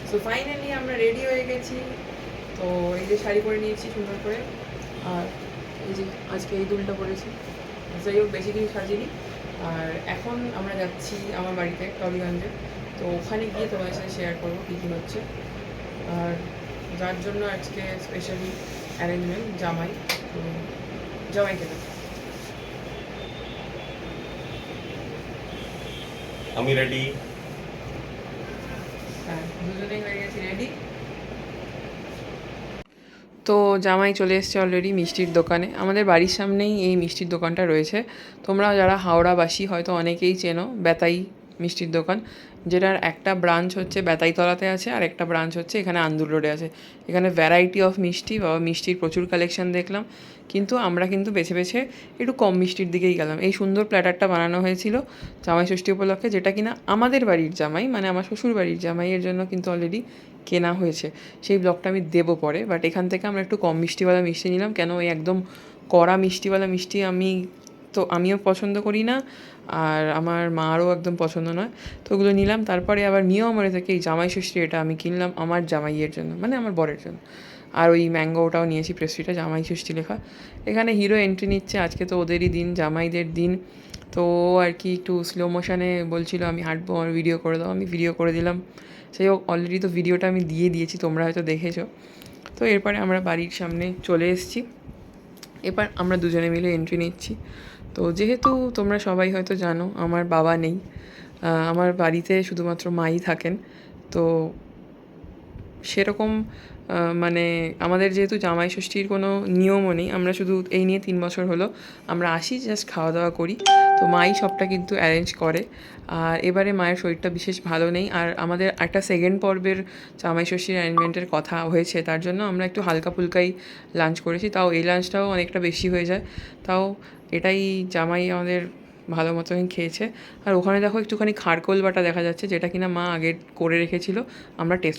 So finally আমরা ready হয়ে গেছি। তো এই যে শাড়ি পরে নিয়েছি সুন্দর করে, আর এই যে আজকে এই দুলটা পরেছি। যাই হোক, বেশি কিছু সাজিনি। আর এখন আমরা যাচ্ছি আমার বাড়িতে টলিগঞ্জে। তো ওখানে গিয়ে তোমাদের সাথে শেয়ার করবো কী কী হচ্ছে। আর যার জন্য আজকে স্পেশালি অ্যারেঞ্জমেন্ট জামাই। তো জামাইকে দেখো। আমি রেডি। হ্যাঁ, দুজনেই হয়ে গেছি রেডি। তো জামাই চলে এসছে অলরেডি মিষ্টির দোকানে। আমাদের বাড়ির সামনেই এই মিষ্টির দোকানটা রয়েছে। তোমরা যারা হাওড়াবাসী হয়তো অনেকেই চেনো বেতাই মিষ্টির দোকান, যেটার একটা ব্রাঞ্চ হচ্ছে বেতাইতলাতে আছে আর একটা ব্রাঞ্চ হচ্ছে এখানে আন্দুল রোডে আছে। এখানে ভ্যারাইটি অফ মিষ্টি বা মিষ্টির প্রচুর কালেকশন দেখলাম, কিন্তু আমরা কিন্তু বেছে বেছে একটু কম মিষ্টির দিকেই গেলাম। এই সুন্দর প্ল্যাটারটা বানানো হয়েছিল জামাই ষষ্ঠী উপলক্ষে, যেটা কিনা আমাদের বাড়ির জামাই মানে আমার শ্বশুর বাড়ির জামাইয়ের জন্য কিন্তু অলরেডি কেনা হয়েছে। সেই ব্লগটা আমি দেবো পরে, বাট এখান থেকে আমরা একটু কম মিষ্টিওয়ালা মিষ্টি নিলাম। কেন ওই একদম কড়া মিষ্টিওয়ালা মিষ্টি আমিও পছন্দ করি না, আর আমার মারও একদম পছন্দ নয়। তো ওগুলো নিলাম। তারপরে আবার নিয়মরে থেকে এই জামাই ষষ্ঠী এটা আমি কিনলাম আমার জামাইয়ের জন্য, মানে আমার বরের জন্য। আর ওই ম্যাঙ্গোটাও নিয়েছি, প্রেস্ট্রিটা জামাই ষষ্ঠী লেখা। এখানে হিরো এন্ট্রি নিচ্ছে, আজকে তো ওদেরই দিন, জামাইদের দিন। তো আর কি একটু স্লো মোশনে বলছিল আমি হাঁটবো, আমার ভিডিও করে দাও, আমি ভিডিও করে দিলাম। সেই হোক, অলরেডি তো ভিডিওটা আমি দিয়ে দিয়েছি, তোমরা হয়তো দেখেছো। তো এরপরে আমরা বাড়ির সামনে চলে এসেছি। এবার আমরা দুজনে মিলে এন্ট্রি নিচ্ছি। তো যেহেতু তোমরা সবাই হয়তো জানো আমার বাবা নেই, আমার বাড়িতে শুধুমাত্র মাই থাকেন। তো সেরকম মানে আমাদের যেহেতু জামাই ষষ্ঠীর কোনো নিয়মও নেই, আমরা শুধু এই নিয়ে 3 বছর হলো আমরা আসি, জাস্ট খাওয়া দাওয়া করি। তো মাই সবটা কিন্তু অ্যারেঞ্জ করে। আর এবারে মায়ের শরীরটা বিশেষ ভালো নেই, আর আমাদের একটা সেকেন্ড পর্বের জামাই ষষ্ঠীর অ্যারেঞ্জমেন্টের কথা হয়েছে, তার জন্য আমরা একটু হালকা ফুলকাই লাঞ্চ করেছি। তাও এই লাঞ্চটাও অনেকটা বেশি হয়ে যায়। তাও এটাই জামাই আমাদের ভালো মতনই খেয়েছে। আর ওখানে দেখো একটুখানি খারকোল বাটা দেখা যাচ্ছে, যেটা কিনা মা আগে করে রেখেছিল, আমরা টেস্ট